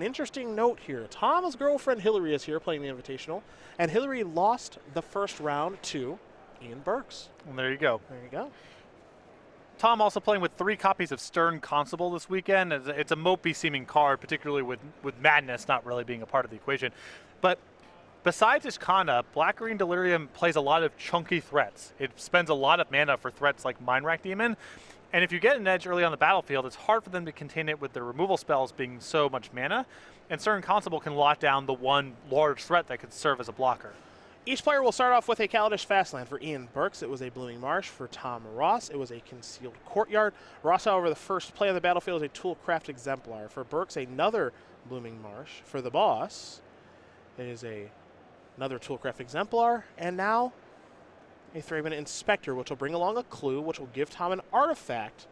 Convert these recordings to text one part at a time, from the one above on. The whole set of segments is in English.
interesting note here. Tom's girlfriend Hillary is here playing the Invitational, and Hillary lost the first round to Ian Burks. And there you go. There you go. Tom also playing with 3 copies of Stern Constable this weekend. It's a mopey-seeming card, particularly with Madness not really being a part of the equation. But besides Ishkana, Black-Green Delirium plays a lot of chunky threats. It spends a lot of mana for threats like Mind Rack Demon. And if you get an edge early on the battlefield, it's hard for them to contain it with their removal spells being so much mana. And Stern Constable can lock down the one large threat that could serve as a blocker. Each player will start off with a Kaladesh Fastland. For Ian Burks, it was a Blooming Marsh. For Tom Ross, it was a Concealed Courtyard. Ross, however, the first play on the battlefield is a Toolcraft Exemplar. For Burks, another Blooming Marsh. For the boss, it is another Toolcraft Exemplar. And now, a Thraben Inspector, which will bring along a clue, which will give Tom an artifact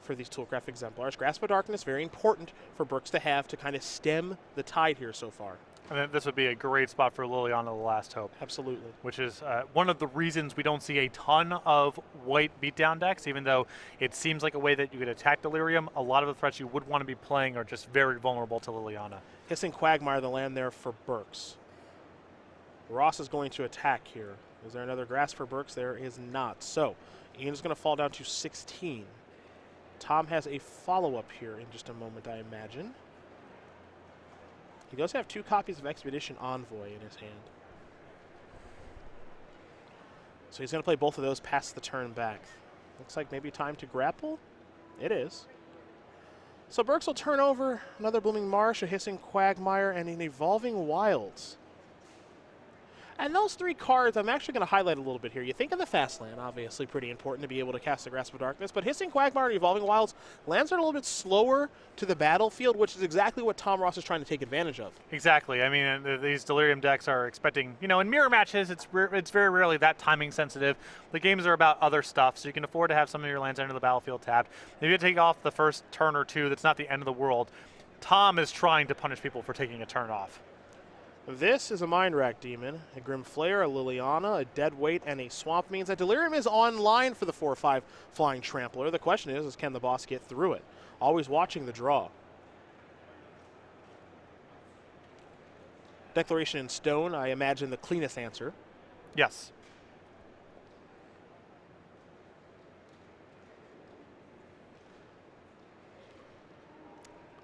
for these Toolcraft Exemplars. Grasp of Darkness, very important for Burks to have to kind of stem the tide here so far. And this would be a great spot for Liliana the Last Hope. Absolutely. Which is one of the reasons we don't see a ton of white beatdown decks, even though it seems like a way that you could attack Delirium. A lot of the threats you would want to be playing are just very vulnerable to Liliana. Hissing Quagmire, the land there for Burks. Ross is going to attack here. Is there another grass for Burks? There is not. So, Ian is going to fall down to 16. Tom has a follow-up here in just a moment, I imagine. He does have 2 copies of Expedition Envoy in his hand. So he's going to play both of those past the turn back. Looks like maybe time to grapple. It is. So Burks will turn over another Blooming Marsh, a Hissing Quagmire, and an Evolving Wilds. And those 3 cards, I'm actually going to highlight a little bit here. You think of the Fastland, obviously pretty important to be able to cast the Grasp of Darkness, but Hissing Quagmire and Evolving Wilds, lands are a little bit slower to the battlefield, which is exactly what Tom Ross is trying to take advantage of. Exactly. I mean, these Delirium decks are expecting, you know, in mirror matches, it's very rarely that timing sensitive. The games are about other stuff, so you can afford to have some of your lands enter the battlefield tapped. If you take off the first turn or 2, that's not the end of the world. Tom is trying to punish people for taking a turn off. This is a Mind Rack Demon, a Grim Flayer, a Liliana, a Deadweight, and a Swamp means that Delirium is online for the 4/5 Flying Trampler. The question is can the boss get through it? Always watching the draw. Declaration in Stone, I imagine the cleanest answer. Yes.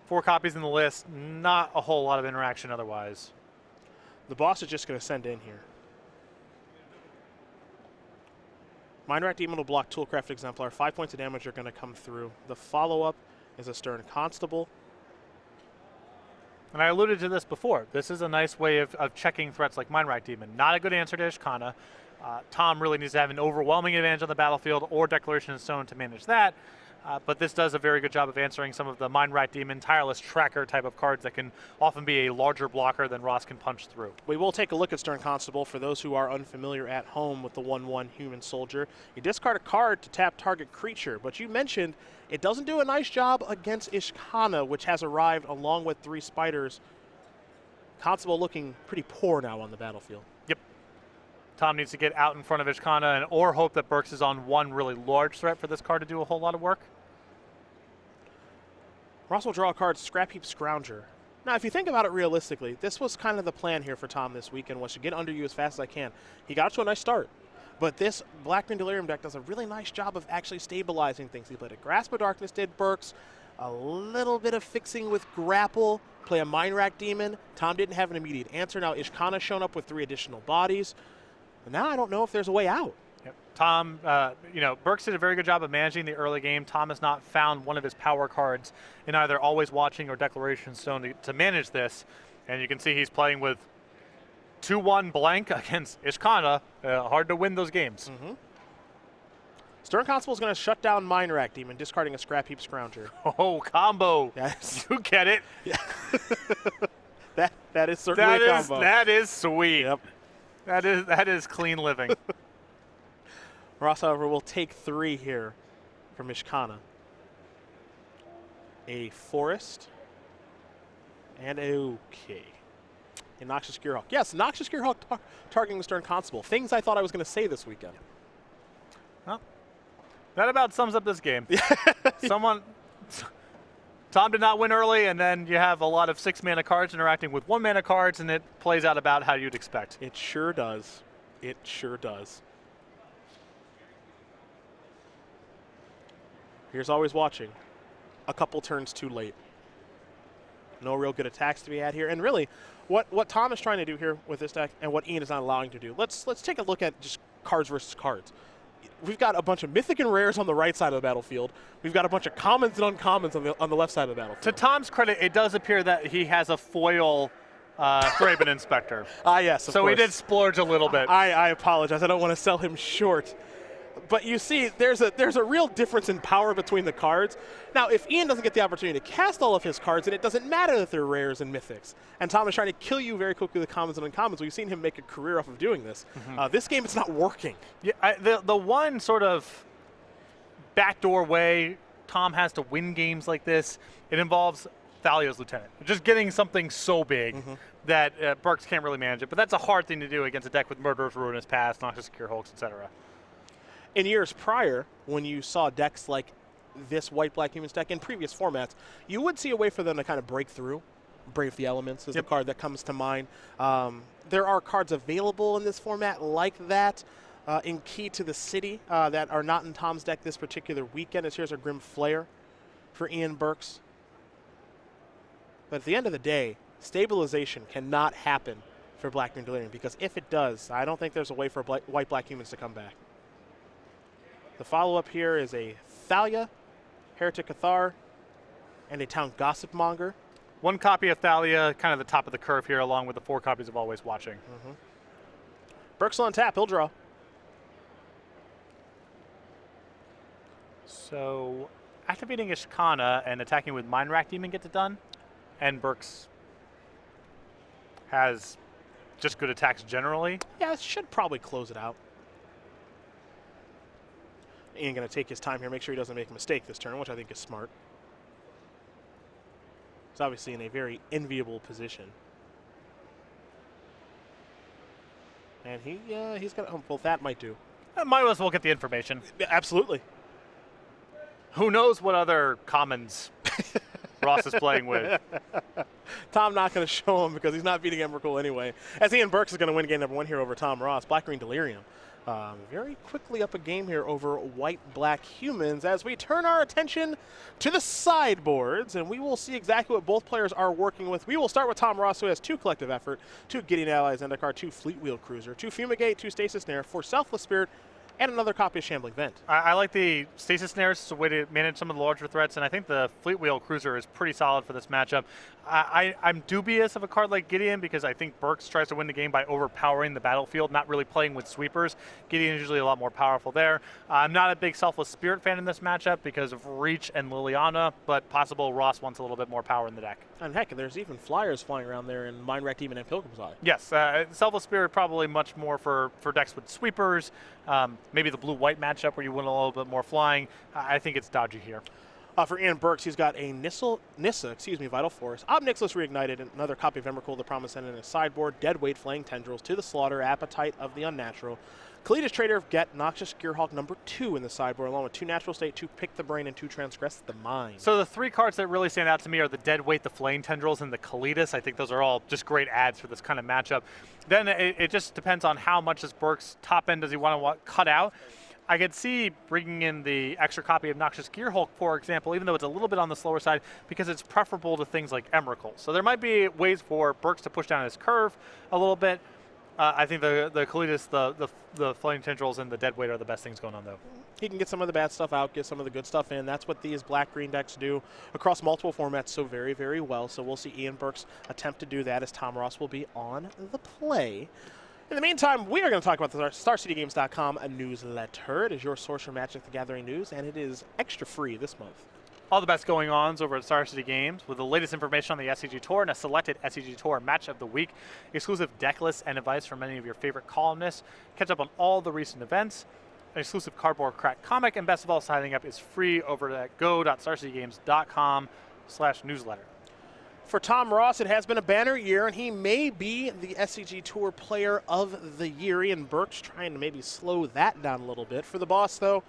Four copies in the list, not a whole lot of interaction otherwise. The boss is just going to send in here. Mind Rack Demon will block Toolcraft Exemplar. 5 points of damage are going to come through. The follow-up is a Stern Constable. And I alluded to this before. This is a nice way of checking threats like Mind Rack Demon. Not a good answer to Ishkana. Tom really needs to have an overwhelming advantage on the battlefield or Declaration in Stone to manage that. But this does a very good job of answering some of the Mind Rack Demon, Tireless Tracker type of cards that can often be a larger blocker than Ross can punch through. We will take a look at Stern Constable for those who are unfamiliar at home with the 1/1 Human Soldier. You discard a card to tap target creature, but you mentioned it doesn't do a nice job against Ishkana, which has arrived along with 3 spiders. Constable looking pretty poor now on the battlefield. Yep. Tom needs to get out in front of Ishkana or hope that Burks is on one really large threat for this card to do a whole lot of work. Ross will draw a card, Scrap Heap Scrounger. Now, if you think about it realistically, this was kind of the plan here for Tom this weekend, was to get under you as fast as I can. He got to a nice start. But this Black-Green Delirium deck does a really nice job of actually stabilizing things. He played a Grasp of Darkness, did Burks, a little bit of fixing with Grapple, play a Mind Rack Demon. Tom didn't have an immediate answer. Now Ishkana's shown up with 3 additional bodies. But now I don't know if there's a way out. Yep. Tom, Burks did a very good job of managing the early game. Tom has not found one of his power cards in either Always Watching or Declaration Stone to manage this. And you can see he's playing with 2-1 blank against Ishkana. Hard to win those games. Mm-hmm. Stern Constable is going to shut down Mind Rack Demon, discarding a Scrap Heap Scrounger. Oh, combo. Yes. You get it. Yeah. that is certainly a combo. That is sweet. Yep. That is clean living. Ross, however, will take 3 here from Ishkana. A Forest. And okay. A Noxious Gearhawk. Yes, Noxious Gearhawk targeting the Stern Constable. Things I thought I was going to say this weekend. Well, that about sums up this game. Someone Tom did not win early, and then you have a lot of 6-mana cards interacting with 1-mana cards, and it plays out about how you'd expect. It sure does. It sure does. Here's always watching. A couple turns too late. No real good attacks to be had here. And really, what Tom is trying to do here with this deck and what Ian is not allowing to do, let's take a look at just cards versus cards. We've got a bunch of mythic and rares on the right side of the battlefield. We've got a bunch of commons and uncommons on the left side of the battlefield. To Tom's credit, it does appear that he has a foil Thraben Inspector. Yes, of so course. he did splurge a little bit. I apologize. I don't want to sell him short. But you see, there's a real difference in power between the cards. Now, if Ian doesn't get the opportunity to cast all of his cards, then it doesn't matter that they're rares and mythics. And Tom is trying to kill you very quickly with commons and uncommons. We've seen him make a career off of doing this. This game, it's not working. Yeah, the one sort of backdoor way Tom has to win games like this, it involves Thalia's Lieutenant. Just getting something so big that Burks can't really manage it. But that's a hard thing to do against a deck with Murderous Ruinous Past, Noxious Gearhulks, etc. In years prior, when you saw decks like this White-Black Humans deck in previous formats, you would see a way for them to kind of break through. Brave the Elements is the card that comes to mind. There are cards available in this format like that in Key to the City that are not in Tom's deck this particular weekend. As here's our Grim Flayer for Ian Burks. But at the end of the day, stabilization cannot happen for Black-Green Delirium, because if it does, I don't think there's a way for White-Black Humans to come back. The follow-up here is a Thalia, Heretic Cathar, and a Town Gossip Monger. One copy of Thalia, kind of the top of the curve here, along with the 4 copies of Always Watching. Burks on tap, he'll draw. So, activating Ishkana and attacking with Mind Rack Demon gets it done, and Burks has just good attacks generally. Yeah, it should probably close it out. Ian going to take his time here, make sure he doesn't make a mistake this turn, which I think is smart. He's obviously in a very enviable position. And he's got, well, that might do. Might as well get the information. Yeah, absolutely. Who knows what other commons Ross is playing with. Tom not going to show him because he's not beating Emrakul anyway. As Ian Burks is going to win game number 1 here over Tom Ross. Black-Green Delirium. Very quickly up a game here over White-Black Humans as we turn our attention to the sideboards, and we will see exactly what both players are working with. We will start with Tom Ross, who has 2 Collective Effort, 2 Gideon Allies Zendikar, 2 Fleet Wheel Cruiser, 2 Fumigate, 2 Stasis Snare, 4 Selfless Spirit, and another copy of Shambling Vent. I like the Stasis Snares as a way to manage some of the larger threats, and I think the Fleet Wheel Cruiser is pretty solid for this matchup. I'm dubious of a card like Gideon because I think Burks tries to win the game by overpowering the battlefield, not really playing with sweepers. Gideon is usually a lot more powerful there. I'm not a big Selfless Spirit fan in this matchup because of Reach and Liliana, but possible Ross wants a little bit more power in the deck. And heck, there's even flyers flying around there in Mind Rack Demon and Pilgrim's Eye. Yes, Selfless Spirit probably much more for decks with sweepers. Maybe the blue-white matchup where you win a little bit more flying. I think it's dodgy here. For Ian Burks, he's got a Nissa, Vital Force, Ob Nixilis Reignited, another copy of Emrakul, the Promised End in his sideboard, Deadweight, Flaying Tendrils, To the Slaughter, Appetite of the Unnatural. Kalida's Trader, get Noxious Gearhulk number 2 in the sideboard, along with 2 Natural State, 2 Pick the Brain, and 2 Transgress the Mind. So the 3 cards that really stand out to me are the Deadweight, the Flaying Tendrils, and the Kalidas. I think those are all just great adds for this kind of matchup. Then it just depends on how much this Burks top end does he want to cut out. I could see bringing in the extra copy of Noxious Gearhulk, for example, even though it's a little bit on the slower side, because it's preferable to things like Emrakul. So there might be ways for Burks to push down his curve a little bit. I think the Kalidas, the Flaying Tendrils, and the Deadweight are the best things going on, though. He can get some of the bad stuff out, get some of the good stuff in. That's what these black-green decks do across multiple formats so very, very well. So we'll see Ian Burks attempt to do that as Tom Ross will be on the play. In the meantime, we are going to talk about the StarCityGames.com newsletter. It is your source for Magic the Gathering news, and it is extra free this month. All the best going-ons over at Star City Games with the latest information on the SCG Tour and a selected SCG Tour match of the week, exclusive deck lists and advice from many of your favorite columnists. Catch up on all the recent events, an exclusive cardboard crack comic, and best of all, signing up is free over at go.starcitygames.com/newsletter. For Tom Ross, it has been a banner year, and he may be the SCG Tour Player of the Year. Ian Burks trying to maybe slow that down a little bit. For the boss, though,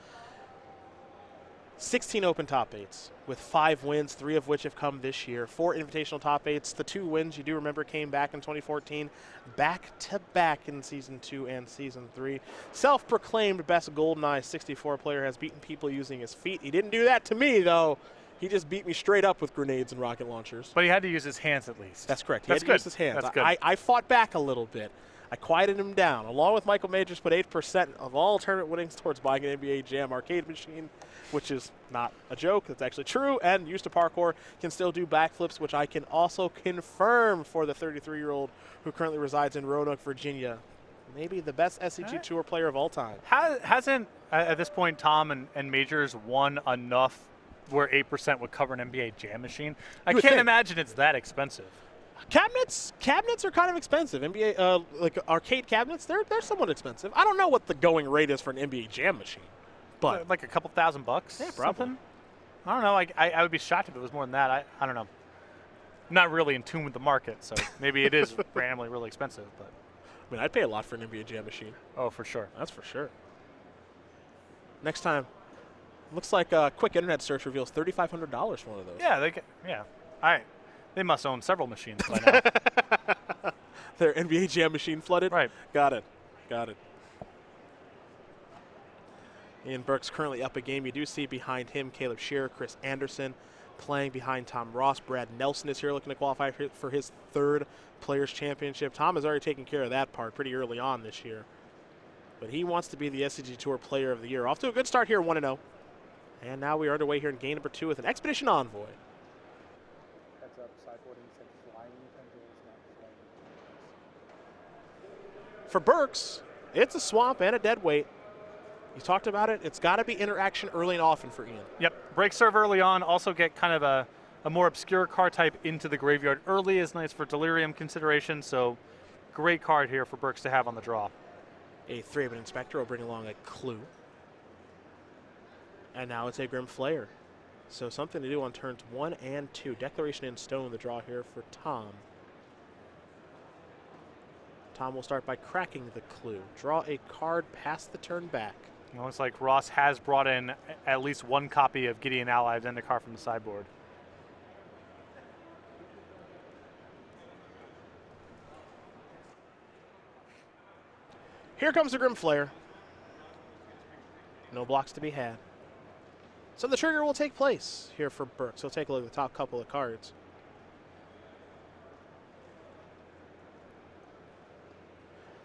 16 open top 8s with 5 wins, 3 of which have come this year. 4 invitational top 8s. The 2 wins you do remember came back in 2014, back to back in Season 2 and Season 3. Self-proclaimed best GoldenEye 64 player, has beaten people using his feet. He didn't do that to me, though. He just beat me straight up with grenades and rocket launchers. But he had to use his hands at least. That's correct. He That's had to good. use his hands. That's good. I fought back a little bit. I quieted him down. Along with Michael Majors, put 8% of all tournament winnings towards buying an NBA Jam arcade machine, which is not a joke. That's actually true. And used to parkour, can still do backflips, which I can also confirm for the 33-year-old who currently resides in Roanoke, Virginia. Maybe the best SCG Tour player of all time. Hasn't, at this point, Tom and Majors won enough where 8% would cover an NBA Jam machine? I can't imagine it's that expensive. Cabinets are kind of expensive. NBA like arcade cabinets, they're somewhat expensive. I don't know what the going rate is for an NBA Jam machine, but like a couple $1,000 bucks. Yeah, probably. Something? I don't know. I would be shocked if it was more than that. I don't know. I'm not really in tune with the market, so maybe it is randomly really expensive. But I mean, I'd pay a lot for an NBA Jam machine. Oh, for sure. That's for sure. Next time, looks like a quick internet search reveals $3,500 for one of those. Yeah, they must own several machines by now. Their NBA Jam machine flooded? Right. Got it. Ian Burks currently up a game. You do see behind him Caleb Shearer, Chris Anderson playing behind Tom Ross. Brad Nelson is here looking to qualify for his 3rd Players' Championship. Tom has already taken care of that part pretty early on this year. But he wants to be the SCG Tour Player of the Year. Off to a good start here, 1-0. And now we are underway here in game number 2 with an Expedition Envoy. Heads up, sideboarding said flying pendulums, not flying. For Burks, it's a swamp and a dead weight. You talked about it. It's got to be interaction early and often for Ian. Yep. Break serve early on. Also get kind of a more obscure card type into the graveyard early is nice for Delirium consideration. So great card here for Burks to have on the draw. A 3-man Inspector will bring along a Clue. And now it's a Grim Flayer. So something to do on turns 1 and 2. Declaration in Stone, the draw here for Tom. Tom will start by cracking the Clue. Draw a card past the turn back. It looks like Ross has brought in at least 1 copy of Gideon Allies and a card from the sideboard. Here comes the Grim Flayer. No blocks to be had. So the trigger will take place here for Burks. He'll take a look at the top couple of cards.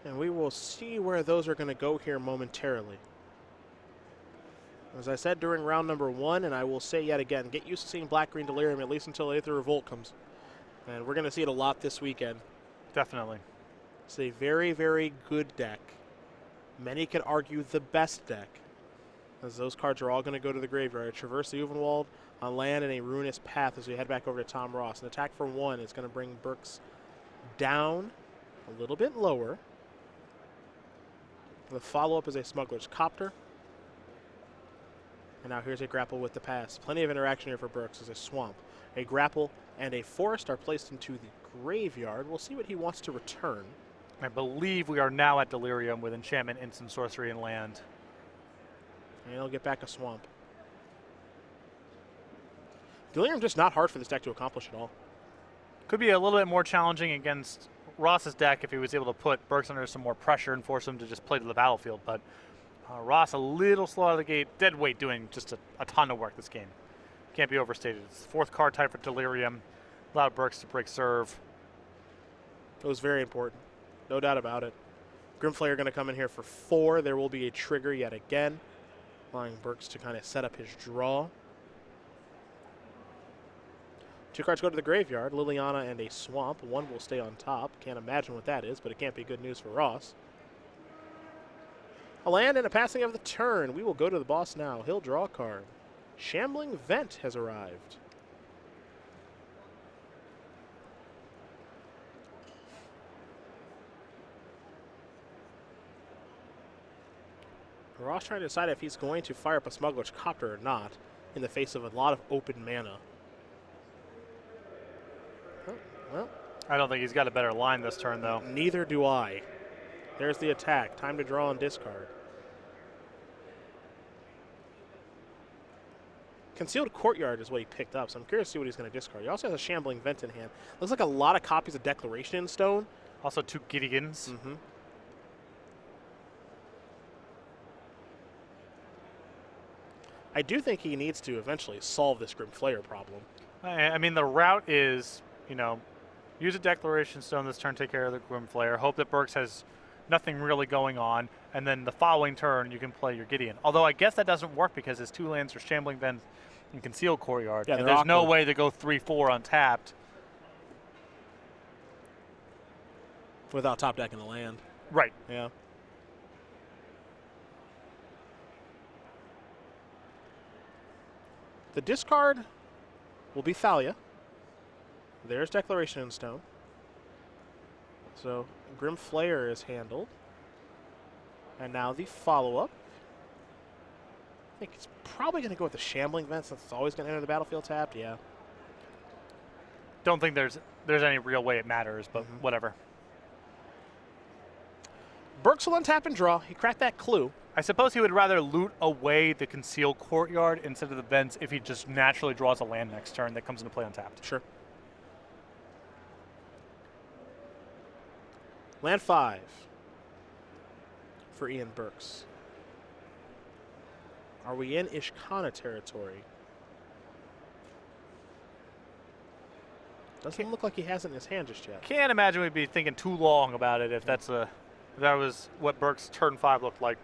And we will see where those are going to go here momentarily. As I said during round number 1, and I will say yet again, get used to seeing Black-Green Delirium at least until Aether Revolt comes. And we're going to see it a lot this weekend. Definitely. It's a very, very good deck. Many could argue the best deck, as those cards are all going to go to the graveyard. Traverse the Uvenwald on land and a Ruinous Path as we head back over to Tom Ross. An attack for 1 is going to bring Burks down a little bit lower. The follow-up is a Smuggler's Copter. And now here's a Grapple with the Pass. Plenty of interaction here for Burks as a Swamp. A Grapple and a Forest are placed into the graveyard. We'll see what he wants to return. I believe we are now at Delirium with Enchantment, Instant Sorcery, and Land. And he'll get back a Swamp. Delirium just not hard for this deck to accomplish at all. Could be a little bit more challenging against Ross's deck if he was able to put Burks under some more pressure and force him to just play to the battlefield. But Ross a little slow out of the gate. Dead weight doing just a ton of work this game. Can't be overstated. It's the 4th card type for Delirium. Allowed Burks to break serve. It was very important. No doubt about it. Grimflayer going to come in here for 4. There will be a trigger yet again, allowing Burks to kind of set up his draw. 2 cards go to the graveyard, Liliana and a Swamp. 1 will stay on top. Can't imagine what that is, but it can't be good news for Ross. A land and a passing of the turn. We will go to the boss now. He'll draw a card. Shambling Vent has arrived. Ross trying to decide if he's going to fire up a Smuggler's Copter or not in the face of a lot of open mana. Oh, well, I don't think he's got a better line this turn, though. neither do I. There's the attack. Time to draw and discard. Concealed Courtyard is what he picked up, so I'm curious to see what he's going to discard. He also has a Shambling Vent in hand. Looks like a lot of copies of Declaration in Stone. Also 2 Gideons. Mm-hmm. I do think he needs to eventually solve this Grim Flayer problem. I mean, the route is, you know, use a Declaration Stone this turn, take care of the Grim Flayer, hope that Burks has nothing really going on, and then the following turn you can play your Gideon. Although I guess that doesn't work because his 2 lands are Shambling Vent and Concealed Courtyard. Yeah, and there's no awkward. way to go 3-4 untapped. Without top decking the land. Right. Yeah. The discard will be Thalia. There's Declaration in Stone. So Grim Flayer is handled. And now the follow-up. I think it's probably going to go with the Shambling Vent since it's always going to enter the battlefield tapped. Yeah. Don't think there's any real way it matters, but whatever. Burks will untap and draw. He cracked that clue. I suppose he would rather loot away the Concealed Courtyard instead of the vents if he just naturally draws a land next turn that comes into play untapped. Sure. Land 5 for Ian Burks. Are we in Ishkana territory? Doesn't look like he has it in his hand just yet. Can't imagine we'd be thinking too long about it if if that was what Burks' turn 5 looked like.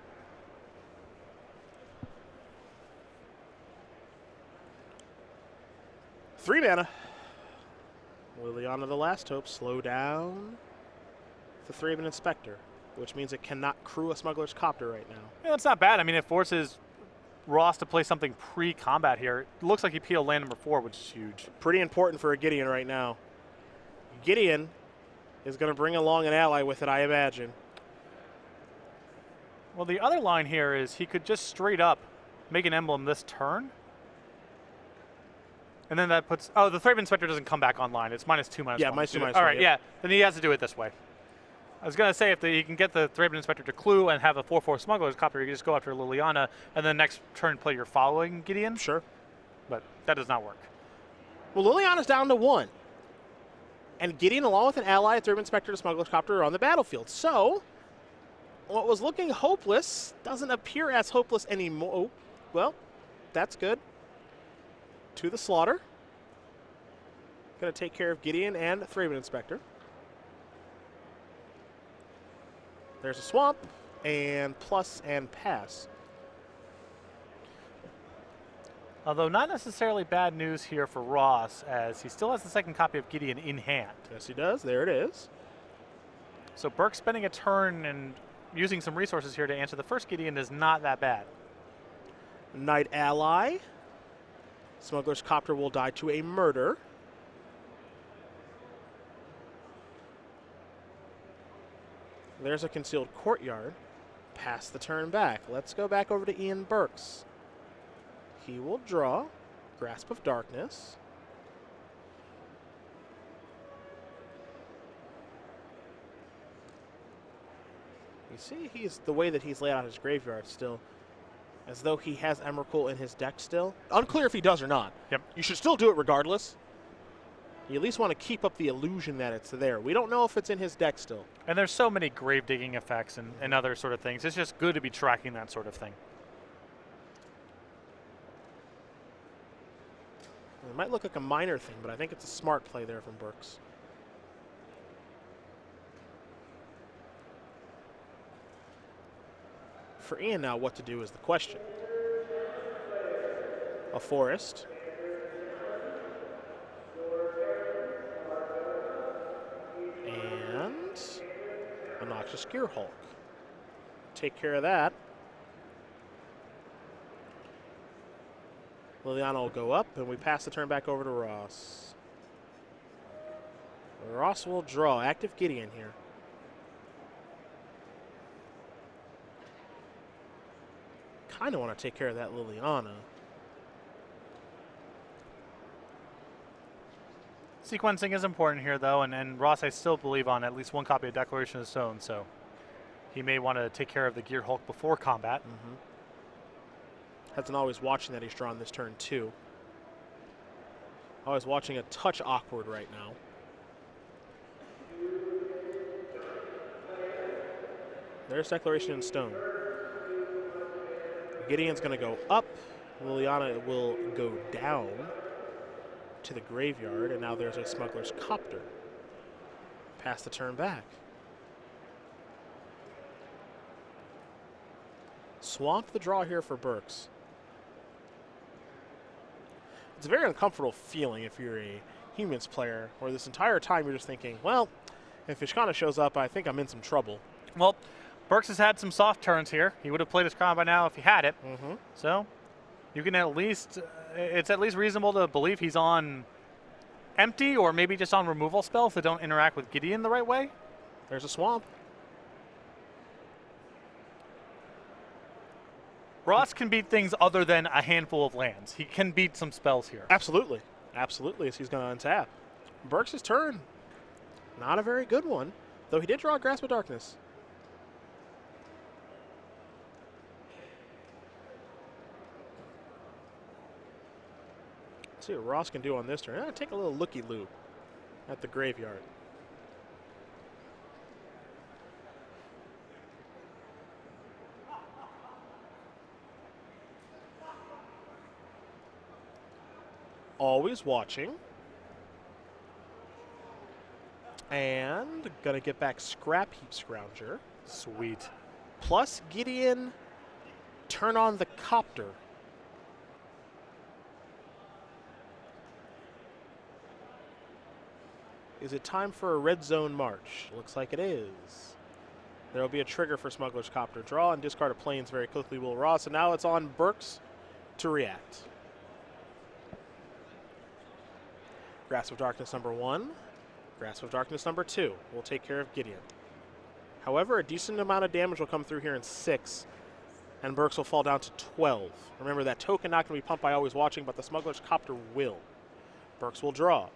Three mana. Liliana the Last Hope. Slow down the Thraben Inspector, which means it cannot crew a Smuggler's Copter right now. Yeah, that's not bad. I mean, it forces Ross to play something pre-combat here. It looks like he peeled land number 4, which is huge. Pretty important for a Gideon right now. Gideon is going to bring along an ally with it, I imagine. Well, the other line here is he could just straight up make an emblem this turn. And then that puts... Oh, the Thraben Inspector doesn't come back online. It's -2, -1. Yeah, -2, -1. All right, yep. yeah. Then he has to do it this way. I was going to say, if he can get the Thraben Inspector to clue and have a 4/4 Smuggler's Copter, you can just go after Liliana, and then next turn play your following Gideon. Sure. But that does not work. Well, Liliana's down to 1. And Gideon, along with an ally, Thraben Inspector to Smuggler's Copter, are on the battlefield. So, what was looking hopeless doesn't appear as hopeless anymore. Oh, well, that's good. To the slaughter. Going to take care of Gideon and Thraben Inspector. There's a swamp, and plus and pass. Although not necessarily bad news here for Ross, as he still has the second copy of Gideon in hand. Yes, he does. There it is. So Burke spending a turn and using some resources here to answer the first Gideon is not that bad. Knight ally. Smuggler's Copter will die to a murder. There's a Concealed Courtyard. Pass the turn back. Let's go back over to Ian Burks. He will draw Grasp of Darkness. You see, he's the way that he's laid out his graveyard still, as though he has Emrakul in his deck still. Unclear if he does or not. Yep. You should still do it regardless. You at least want to keep up the illusion that it's there. We don't know if it's in his deck still. And there's so many grave digging effects and other sort of things. It's just good to be tracking that sort of thing. It might look like a minor thing, but I think it's a smart play there from Burks. For Ian now, what to do is the question. A forest. And a Noxious Gearhulk. Take care of that. Liliana will go up, and we pass the turn back over to Ross. Ross will draw. Active Gideon here. Kind of want to take care of that Liliana. Sequencing is important here, though, and Ross, I still believe, on at least one copy of Declaration of Stone, so he may want to take care of the Gearhulk before combat. Hudson always watching that he's drawn this turn, too. Always watching a touch awkward right now. There's Declaration in Stone. Gideon's going to go up. Liliana will go down to the graveyard, and now there's a Smuggler's Copter. Pass the turn back. Swamp the draw here for Burks. It's a very uncomfortable feeling if you're a Humans player, where this entire time you're just thinking, well, if Ishkana shows up, I think I'm in some trouble. Well, Burks has had some soft turns here. He would have played Ishkana by now if he had it. So you can at least, it's at least reasonable to believe he's on empty or maybe just on removal spells that don't interact with Gideon the right way. There's a Swamp. Ross can beat things other than a handful of lands. He can beat some spells here. Absolutely. Absolutely, as he's going to untap. Burks' turn. Not a very good one, though he did draw a Grasp of Darkness. Let's see what Ross can do on this turn. Take a little looky-loo at the graveyard. Always watching. And gonna get back Scrap Heap Scrounger. Sweet. Plus Gideon, turn on the Copter. Is it time for a Red Zone March? Looks like it is. There will be a trigger for Smuggler's Copter. Draw and discard a Plains very quickly, Will Ross. And now it's on Burks to react. Grasp of Darkness number 1. Grasp of Darkness number 2 will take care of Gideon. However, a decent amount of damage will come through here in 6, and Burks will fall down to 12. Remember, that token not going to be pumped by Always Watching, but the Smuggler's Copter will. Burks will draw.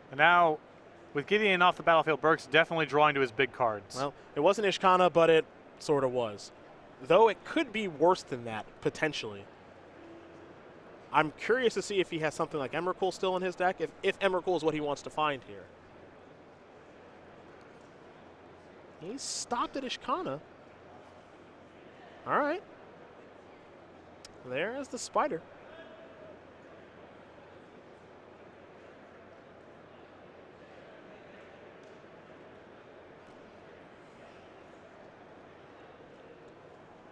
And now, with Gideon off the battlefield, Burks definitely drawing to his big cards. Well, it wasn't Ishkana, but it sort of was. Though it could be worse than that, potentially. I'm curious to see if he has something like Emrakul still in his deck, if Emrakul is what he wants to find here. He's stopped at Ishkana. All right. There's the Spider.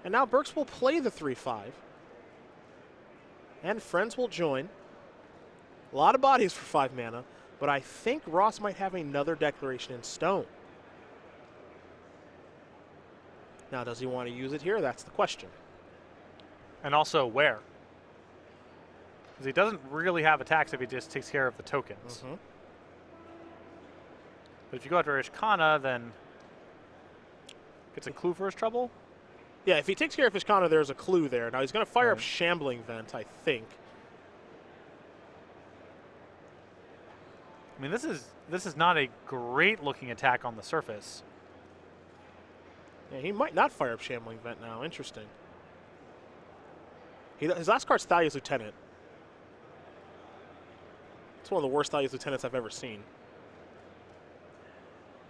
And now Burks will play the 3/5. And friends will join. A lot of bodies for 5 mana, but I think Ross might have another Declaration in Stone. Now, does he want to use it here? That's the question. And also where? Because he doesn't really have attacks if he just takes care of the tokens. But if you go after Ishkana, then gets a clue for his trouble. Yeah, if he takes care of Ishkana, there's a clue there. Now, he's going to fire up Shambling Vent, I think. I mean, this is not a great-looking attack on the surface. Yeah, he might not fire up Shambling Vent now. Interesting. His last card's Thalia's Lieutenant. It's one of the worst Thalia's Lieutenants I've ever seen.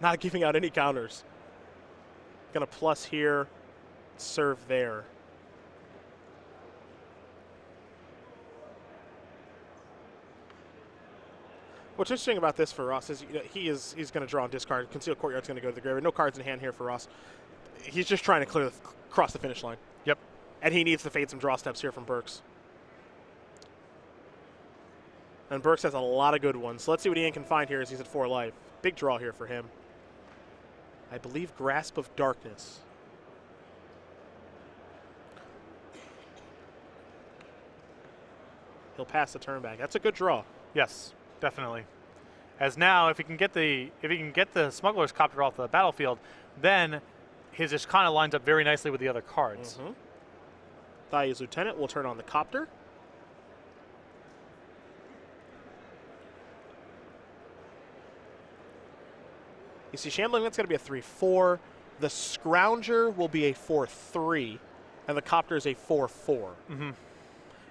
Not giving out any counters. Going to plus here. Serve there. What's interesting about this for Ross is he's going to draw and discard. Concealed Courtyard's going to go to the graveyard. No cards in hand here for Ross. He's just trying to cross the finish line. Yep. And he needs to fade some draw steps here from Burks. And Burks has a lot of good ones. So let's see what Ian can find here as he's at 4 life. Big draw here for him. I believe Grasp of Darkness. He'll pass the turn back. That's a good draw. Yes, definitely. As now, if he can get the Smuggler's Copter off the battlefield, then his Ishkana lines up very nicely with the other cards. Thalia's Lieutenant will turn on the Copter. You see, Shambling Vent's going to be a 3/4. The Scrounger will be a 4/3, and the Copter is a 4/4.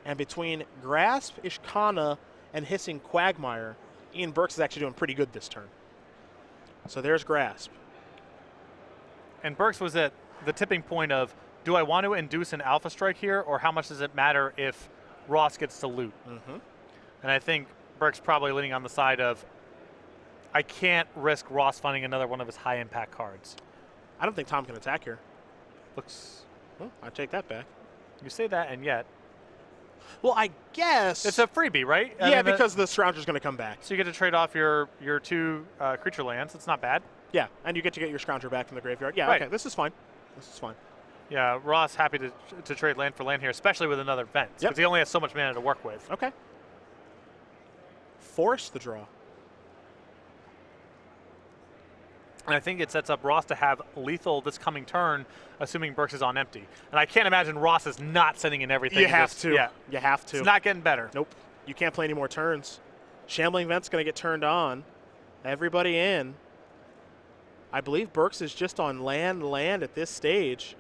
And between Grasp, Ishkana, and Hissing Quagmire, Ian Burks is actually doing pretty good this turn. So there's Grasp. And Burks was at the tipping point of, do I want to induce an Alpha Strike here, or how much does it matter if Ross gets to loot? And I think Burks probably leaning on the side of, I can't risk Ross finding another one of his high-impact cards. I don't think Tom can attack here. Looks... Well, I take that back. You say that, and yet... Well, I guess... It's a freebie, right? Yeah, I mean, because the Scrounger's going to come back. So you get to trade off your 2 creature lands. It's not bad. Yeah, and you get to get your Scrounger back from the graveyard. Yeah, right. Okay, this is fine. This is fine. Yeah, Ross happy to trade land for land here, especially with another Vent, because he only has so much mana to work with. Okay. Force the draw. And I think it sets up Ross to have lethal this coming turn, assuming Burks is on empty. And I can't imagine Ross is not sending in everything. You have to. Yeah. You have to. It's not getting better. Nope. You can't play any more turns. Shambling Vent's going to get turned on. Everybody in. I believe Burks is just on land at this stage.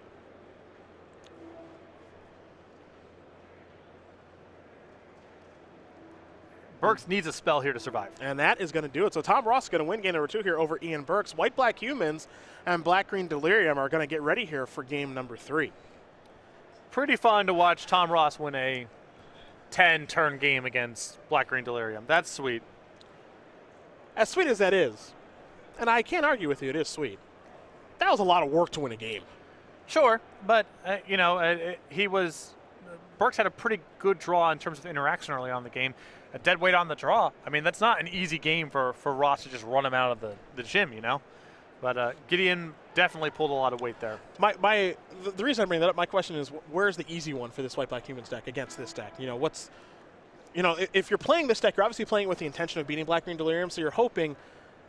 Burks needs a spell here to survive. And that is going to do it. So Tom Ross is going to win game number 2 here over Ian Burks. White-Black Humans and Black-Green Delirium are going to get ready here for game number 3. Pretty fun to watch Tom Ross win a 10-turn game against Black-Green Delirium. That's sweet. As sweet as that is, and I can't argue with you, it is sweet. That was a lot of work to win a game. Sure, but, Burks had a pretty good draw in terms of interaction early on in the game. A dead weight on the draw. I mean, that's not an easy game for Ross to just run him out of the gym, you know? But Gideon definitely pulled a lot of weight there. The reason I bring that up, my question is, where's the easy one for this White-Black Humans deck against this deck? If you're playing this deck, you're obviously playing with the intention of beating Black-Green Delirium, so you're hoping,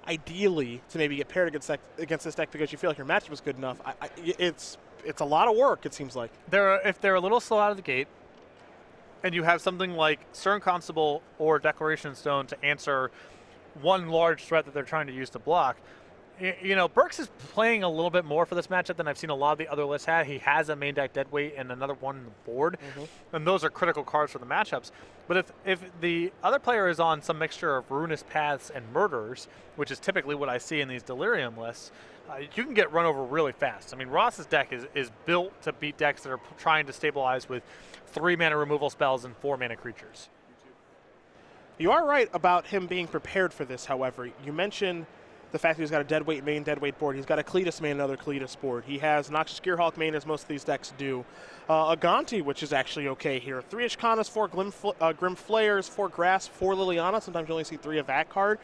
ideally, to maybe get paired against this deck because you feel like your matchup is good enough. It's a lot of work, it seems like. If they're a little slow out of the gate, and you have something like Stern Constable or Declaration Stone to answer one large threat that they're trying to use to block, Burks is playing a little bit more for this matchup than I've seen a lot of the other lists had. He has a main deck Deadweight and another one on the board, and those are critical cards for the matchups. But if the other player is on some mixture of Ruinous Paths and Murderers, which is typically what I see in these Delirium lists, you can get run over really fast. I mean, Ross's deck is built to beat decks that are trying to stabilize with 3-mana removal spells and 4-mana creatures. You are right about him being prepared for this, however. You mentioned the fact that he's got a Deadweight main, Deadweight board. He's got a Cletus main, another Cletus board. He has Noxious Gearhulk main, as most of these decks do. A Gonti, which is actually okay here. 3 Ishkanas, 4 Grim Flayers, 4 Grass, 4 Liliana. Sometimes you only see 3 of that card.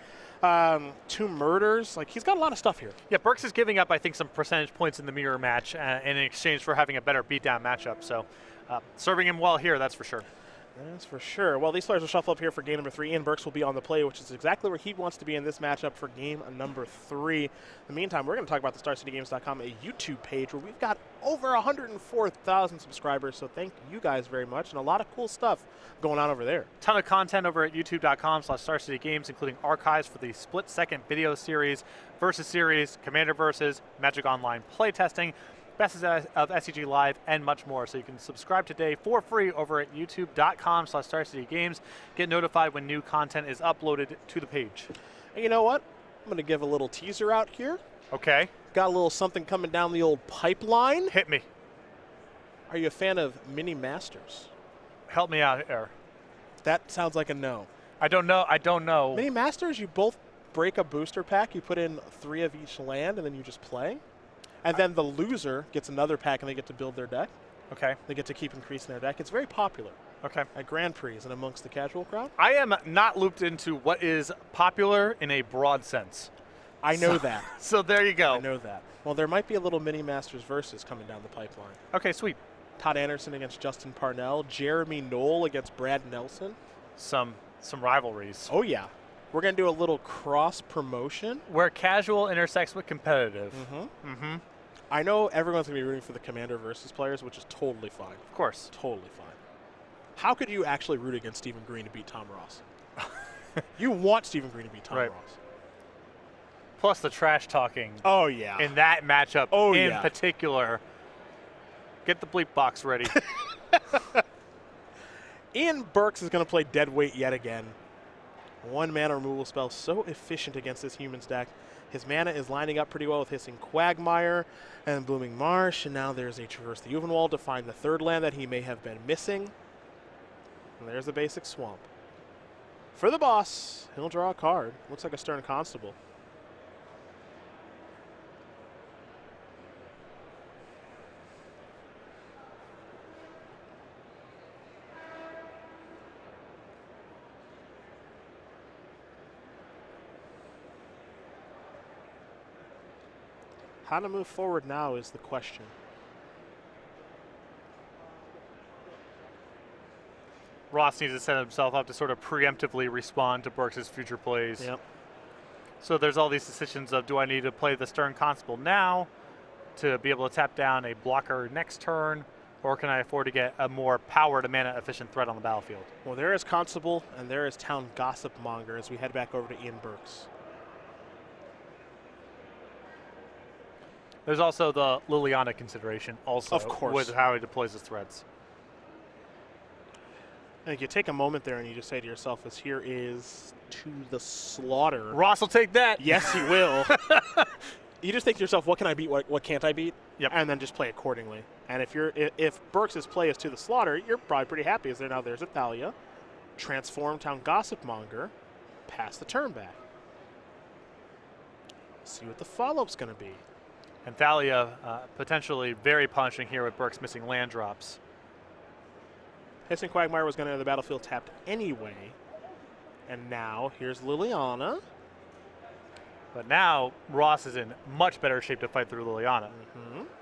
2 Murders. Like, he's got a lot of stuff here. Yeah, Burks is giving up, I think, some percentage points in the mirror match in exchange for having a better beatdown matchup. So serving him well here, that's for sure. That's for sure. Well, these players will shuffle up here for game number 3. Ian Burks will be on the play, which is exactly where he wants to be in this matchup for game number 3. In the meantime, we're going to talk about the StarCityGames.com, a YouTube page where we've got over 104,000 subscribers, so thank you guys very much, and a lot of cool stuff going on over there. Ton of content over at youtube.com/StarCityGames, including archives for the split-second video series, Versus Series, Commander Versus, Magic Online playtesting, Best of SCG Live, and much more. So you can subscribe today for free over at youtube.com/StarCityGames. Get notified when new content is uploaded to the page. And you know what? I'm going to give a little teaser out here. Okay. Got a little something coming down the old pipeline. Hit me. Are you a fan of Mini Masters? Help me out here. That sounds like a no. I don't know. Mini Masters, you both break a booster pack. You put in 3 of each land, and then you just play. And then the loser gets another pack, and they get to build their deck. Okay. They get to keep increasing their deck. It's very popular. Okay. At Grand Prix and amongst the casual crowd. I am not looped into what is popular in a broad sense. I know that. So there you go. I know that. Well, there might be a little Mini Masters versus coming down the pipeline. Okay, sweet. Todd Anderson against Justin Parnell. Jeremy Knoll against Brad Nelson. Some rivalries. Oh, yeah. We're going to do a little cross-promotion. Where casual intersects with competitive. I know everyone's going to be rooting for the Commander versus players, which is totally fine. Of course. Totally fine. How could you actually root against Stephen Green to beat Tom Ross? You want Stephen Green to beat Tom Ross. Plus the trash talking. Oh, yeah. In that matchup in particular. Get the bleep box ready. Ian Burks is going to play Deadweight yet again. 1 mana removal spell, so efficient against this human's deck. His mana is lining up pretty well with Hissing Quagmire and Blooming Marsh, and now there's a Traverse the Uvenwald to find the 3rd land that he may have been missing. And there's the basic swamp. For the boss, he'll draw a card. Looks like a Stern Constable. How to move forward now is the question. Ross needs to set himself up to sort of preemptively respond to Burks' future plays. Yep. So there's all these decisions of, do I need to play the Stern Constable now to be able to tap down a blocker next turn, or can I afford to get a more power to mana efficient threat on the battlefield? Well, there is Constable and there is Town Gossip Monger as we head back over to Ian Burks. There's also the Liliana consideration also, Of course. with how he deploys his threats. I think you take a moment there and you just say to yourself, as here is to the slaughter. Ross will take that. Yes, he will. You just think to yourself, what can I beat, what can't I beat? Yep. And then just play accordingly. And if Burks' play is to the slaughter, you're probably pretty happy, as there's a Thalia, transform Town Gossip Monger, pass the turn back. See what the follow-up's going to be. And Thalia potentially very punishing here with Burks missing land drops. Hissing Quagmire was going to enter the battlefield tapped anyway. And now here's Liliana. But now Ross is in much better shape to fight through Liliana.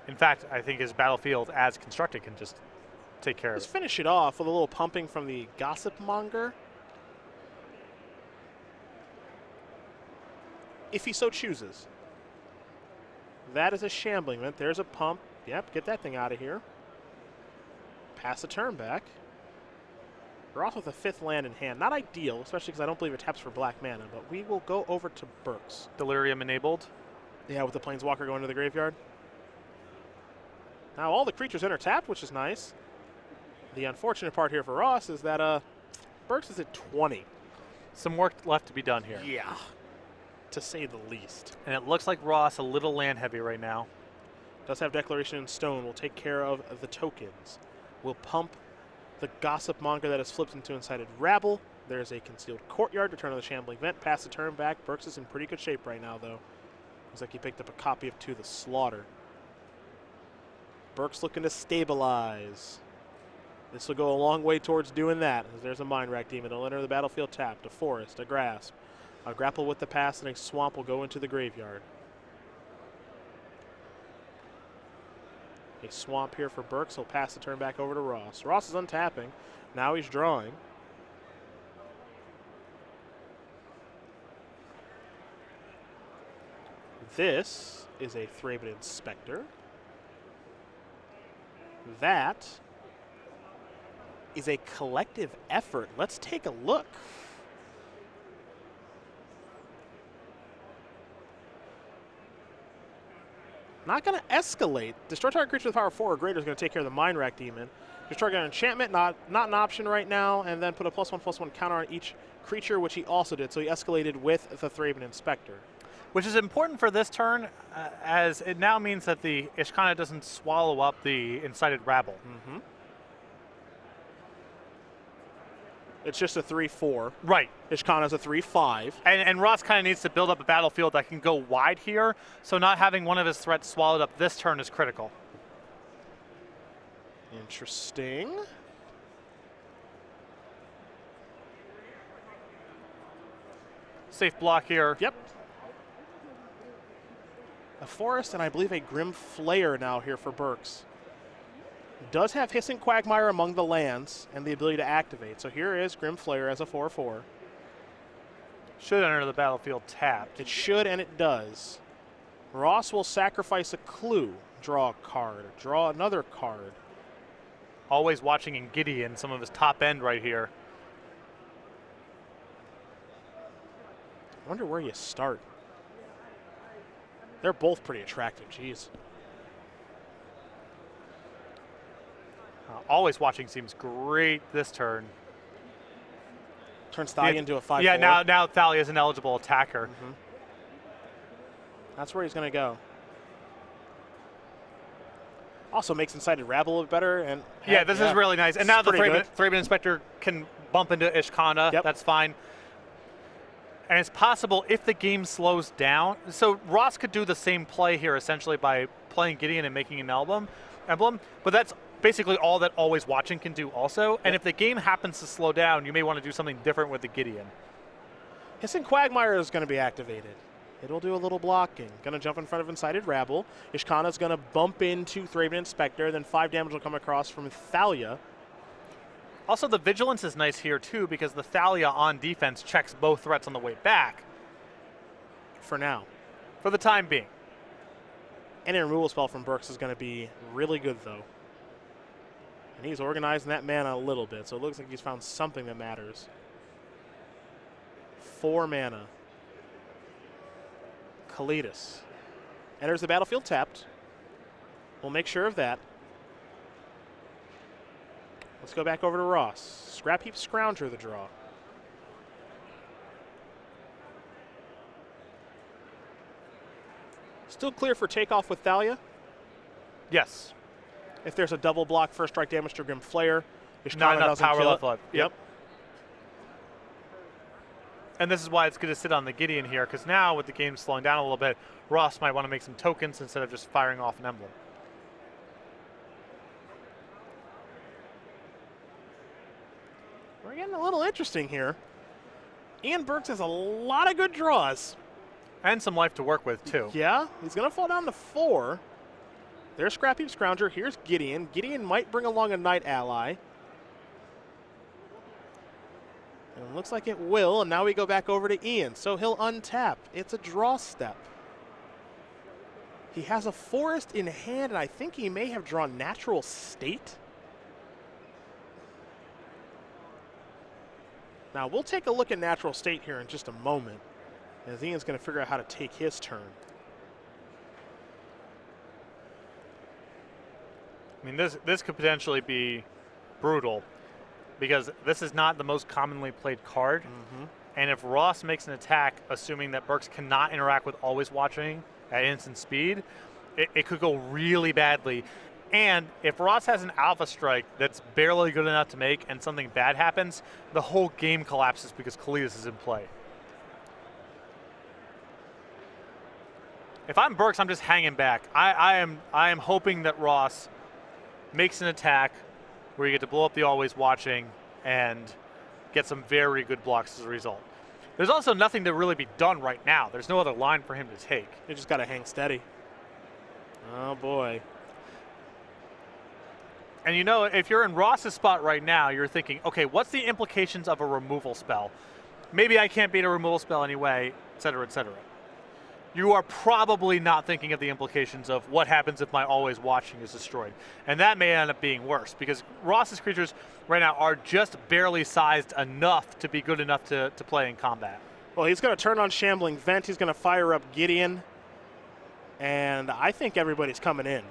In fact, I think his battlefield as constructed can just take care Let's of it. finish it off with a little pumping from the Gossip Monger. If he so chooses. That is a shambling event. There's a pump. Yep, get that thing out of here. Pass the turn back. We're off with a 5th land in hand. Not ideal, especially because I don't believe it taps for black mana, but we will go over to Burks. Delirium enabled. Yeah, with the Planeswalker going to the graveyard. Now all the creatures enter tapped, which is nice. The unfortunate part here for Ross is that Burks is at 20. Some work left to be done here. Yeah, to say the least. And it looks like Ross a little land heavy right now. Does have Declaration in Stone. Will take care of the tokens. Will pump the Gossip Monger that is flipped into Incited Rabble. There's a Concealed Courtyard to turn on the Shambling Vent. Pass the turn back. Burks is in pretty good shape right now, though. Looks like he picked up a copy of To the Slaughter. Burks looking to stabilize. This will go a long way towards doing that, as there's a Mind Rack Demon. It'll enter the battlefield tapped. A Forest, a Grasp, a Grapple with the Past, and a Swamp will go into the graveyard. A Swamp here for Burks. He'll pass the turn back over to Ross. Ross is untapping. Now he's drawing. This is a Thraben Inspector. That is a collective effort. Let's take a look. Not going to escalate. Destroy target creature with power 4 or greater is going to take care of the Mind Rack Demon. Destroy an enchantment, not an option right now, and then put a +1/+1 counter on each creature, which he also did. So he escalated with the Thraben Inspector. Which is important for this turn, as it now means that the Ishkana doesn't swallow up the Incited Rabble. It's just a 3/4. Right. Ishkana's a 3/5. And Ross kind of needs to build up a battlefield that can go wide here, so not having one of his threats swallowed up this turn is critical. Interesting. Safe block here. Yep. A Forest and I believe a Grim Flayer now here for Burks. Does have Hissing Quagmire among the lands and the ability to activate. So here is Grim Flayer as a 4/4. Should enter the battlefield tapped. It should and it does. Ross will sacrifice a clue, draw a card, draw another card. Always watching in Gideon, some of his top end right here. I wonder where you start. They're both pretty attractive, jeez. Always watching seems great this turn. Turns Thalia into a 5/4. Yeah, now Thalia is an eligible attacker. That's where he's going to go. Also makes Incited Rabble a little better. And Yeah, this is really nice. And now the pretty good. Thraben Inspector can bump into Ishkana. Yep. That's fine. And it's possible if the game slows down. So Ross could do the same play here essentially by playing Gideon and making an emblem. But that's basically all that Always Watching can do also. And if the game happens to slow down, you may want to do something different with the Gideon. Hissing Quagmire is going to be activated. It'll do a little blocking. Going to jump in front of Incited Rabble. Ishkana's going to bump into Thraben Inspector. Then 5 damage will come across from Thalia. Also, the Vigilance is nice here, too, because the Thalia on defense checks both threats on the way back. For now. For the time being. Any removal spell from Burks is going to be really good, though. And he's organizing that mana a little bit, so it looks like he's found something that matters. 4 mana. Kalidas enters the battlefield tapped. We'll make sure of that. Let's go back over to Ross. Scrap Heap Scrounger the draw. Still clear for takeoff with Thalia. Yes. If there's a double block, first strike damage to Grim Flayer. Not enough power kill left. it. Yep. And this is why it's good to sit on the Gideon here, because now with the game slowing down a little bit, Ross might want to make some tokens instead of just firing off an emblem. We're getting a little interesting here. Ian Burks has a lot of good draws. And some life to work with, too. Yeah, he's going to fall down to 4. There's Scrap Heap Scrounger. Here's Gideon. Gideon might bring along a Knight ally. And it looks like it will, and now we go back over to Ian. So he'll untap. It's a draw step. He has a forest in hand, and I think he may have drawn Natural State. Now, we'll take a look at Natural State here in just a moment, as Ian's going to figure out how to take his turn. I mean, this could potentially be brutal, because this is not the most commonly played card. And if Ross makes an attack, assuming that Burks cannot interact with Always Watching at instant speed, it could go really badly. And if Ross has an Alpha Strike that's barely good enough to make and something bad happens, the whole game collapses because Kalidas is in play. If I'm Burks, I'm just hanging back. I am hoping that Ross makes an attack where you get to blow up the Always Watching and get some very good blocks as a result. There's also nothing to really be done right now. There's no other line for him to take. You just got to hang steady. Oh, boy. And you know, if you're in Ross's spot right now, you're thinking, okay, what's the implications of a removal spell? Maybe I can't beat a removal spell anyway, et cetera, et cetera. You are probably not thinking of the implications of what happens if my Always Watching is destroyed. And that may end up being worse, because Ross's creatures right now are just barely sized enough to be good enough to play in combat. Well, he's going to turn on Shambling Vent. He's going to fire up Gideon. And I think everybody's coming in.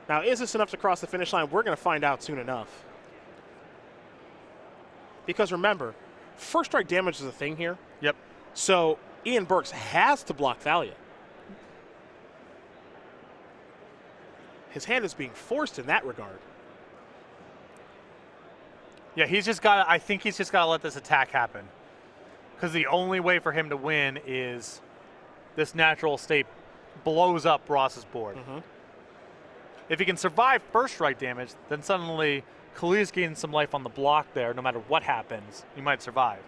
Now, is this enough to cross the finish line? We're going to find out soon enough. Because remember, first strike damage is a thing here. Yep. So Ian Burks has to block Thalia. His hand is being forced in that regard. Yeah, he's just got. I think he's just got to let this attack happen, because the only way for him to win is this Natural State blows up Ross's board. If he can survive first strike damage, then suddenly Kalidas gains some life on the block there. No matter what happens, he might survive.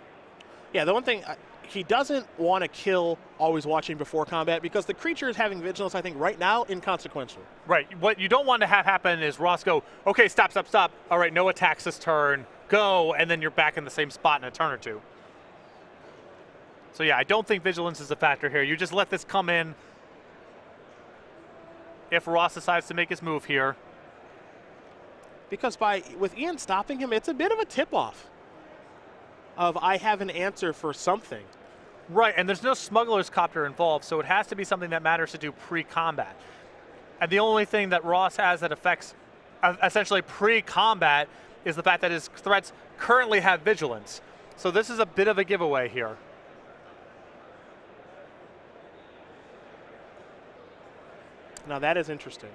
Yeah, the one thing, he doesn't want to kill Always Watching before combat, because the creature is having Vigilance, I think, right now, inconsequential. Right. What you don't want to have happen is Ross go, okay, stop, stop, stop. All right, no attacks this turn. Go, and then you're back in the same spot in a turn or two. So yeah, I don't think Vigilance is a factor here. You just let this come in. If Ross decides to make his move here. Because with Ian stopping him, it's a bit of a tip-off of I have an answer for something. Right, and there's no Smuggler's Copter involved, so it has to be something that matters to do pre-combat. And the only thing that Ross has that affects essentially pre-combat is the fact that his threats currently have vigilance. So this is a bit of a giveaway here. Now that is interesting.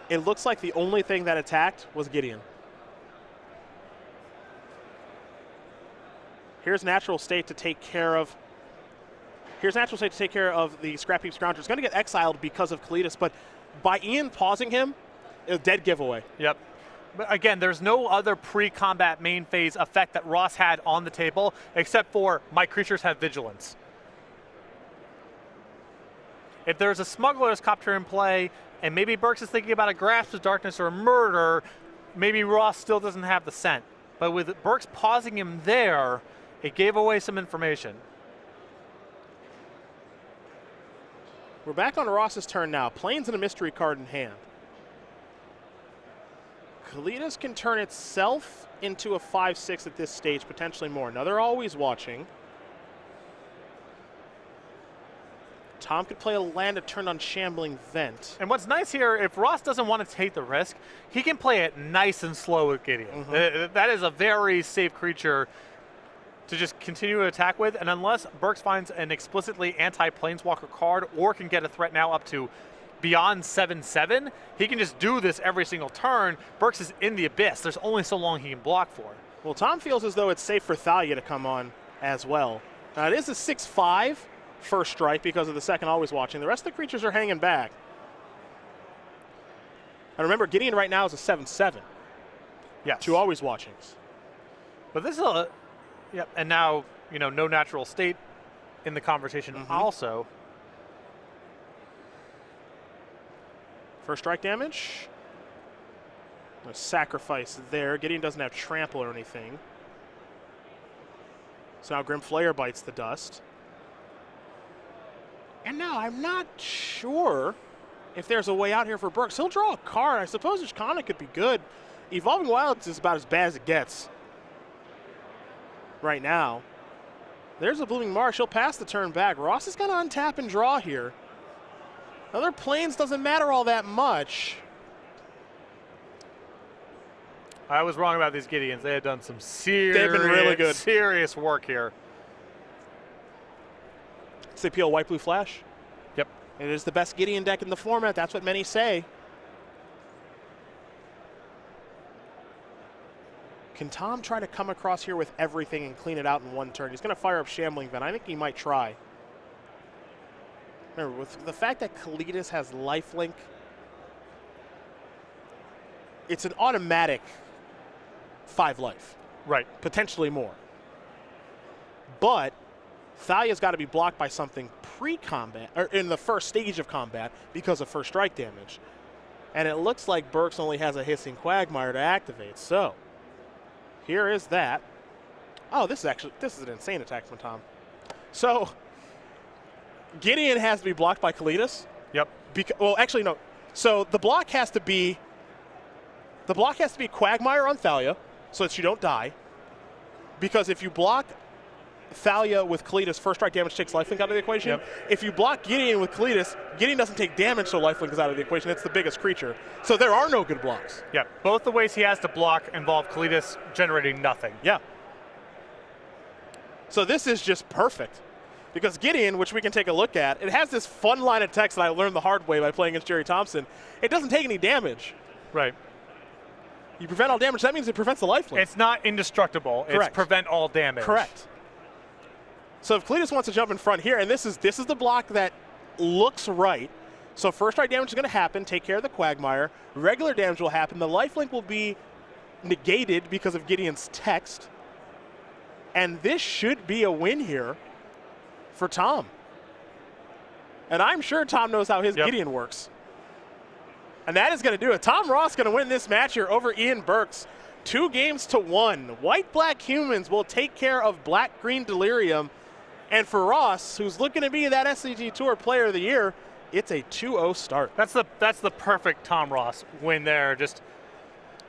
It looks like the only thing that attacked was Gideon. Here's Natural State to take care of. Here's Natural State to take care of the Scrap Heap Scrounger. It's going to get exiled because of Kalidas, but by Ian pausing him, a dead giveaway. Yep. But again, there's no other pre-combat main phase effect that Ross had on the table except for my creatures have vigilance. If there's a Smuggler's Copter in play, and maybe Burks is thinking about a Grasp of Darkness or a Murder, maybe Ross still doesn't have the scent. But with Burks pausing him there, it gave away some information. We're back on Ross's turn now. Plains and a mystery card in hand. Kalidas can turn itself into a 5/6 at this stage, potentially more. Now they're always watching. Tom could play a land to turn on Shambling Vent. And what's nice here, if Ross doesn't want to take the risk, he can play it nice and slow with Gideon. That is a very safe creature to just continue to attack with, and unless Burks finds an explicitly anti-Planeswalker card or can get a threat now up to beyond 7/7, he can just do this every single turn. Burks is in the abyss. There's only so long he can block for. Well, Tom feels as though it's safe for Thalia to come on as well. Now it is a 6/5 first strike because of the second always watching. The rest of the creatures are hanging back. And remember, Gideon right now is a 7/7. Yes. 2 always watchings. But this is a, yep, and now, you know, no Natural State in the conversation also. First strike damage. A sacrifice there. Gideon doesn't have trample or anything. So now Grim Flayer bites the dust. And now I'm not sure if there's a way out here for Burks. He'll draw a card. I suppose Ishkana could be good. Evolving Wilds is about as bad as it gets right now. There's a Blooming Marsh. He'll pass the turn back. Ross is going to untap and draw here. Other Plains doesn't matter all that much. I was wrong about these Gideons. They had done some serious, They've been really good. Serious work here. CPL White Blue Flash. Yep. It is the best Gideon deck in the format. That's what many say. Can Tom try to come across here with everything and clean it out in one turn? He's going to fire up Shambling Vent. I think he might try. Remember, with the fact that Kalidas has lifelink, it's an automatic 5 life. Right. Potentially more. But Thalia's got to be blocked by something pre-combat, or in the first stage of combat, because of first strike damage. And it looks like Burks only has a Hissing Quagmire to activate. So, here is that. Oh, this is an insane attack from Tom. So, Gideon has to be blocked by Kalidas. Yep. Well, actually, no. So the block has to be Quagmire on Thalia, so that you don't die. Because if you block Thalia with Kalidas, first strike damage takes lifelink out of the equation. Yep. If you block Gideon with Kalidas, Gideon doesn't take damage, so lifelink is out of the equation. It's the biggest creature. So there are no good blocks. Yeah. Both the ways he has to block involve Kalidas generating nothing. Yeah. So this is just perfect. Because Gideon, which we can take a look at, it has this fun line of text that I learned the hard way by playing against Jerry Thompson. It doesn't take any damage. Right. You prevent all damage. That means it prevents the lifelink. It's not indestructible. Correct. It's prevent all damage. Correct. So if Kalidas wants to jump in front here, and this is the block that looks right. So first strike damage is going to happen. Take care of the Quagmire. Regular damage will happen. The lifelink will be negated because of Gideon's text. And this should be a win here for Tom. And I'm sure Tom knows how his Gideon works. And that is going to do it. Tom Ross going to win this match here over Ian Burks. 2-1. White-Black Humans will take care of Black-Green Delirium. And for Ross, who's looking to be that SCG Tour Player of the Year, it's a 2-0 start. That's the perfect Tom Ross win there. Just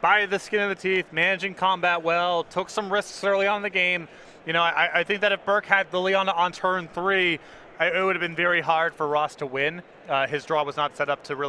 by the skin of the teeth, managing combat well, took some risks early on in the game. You know, I think that if Burke had Liliana on turn 3, it would have been very hard for Ross to win. His draw was not set up to really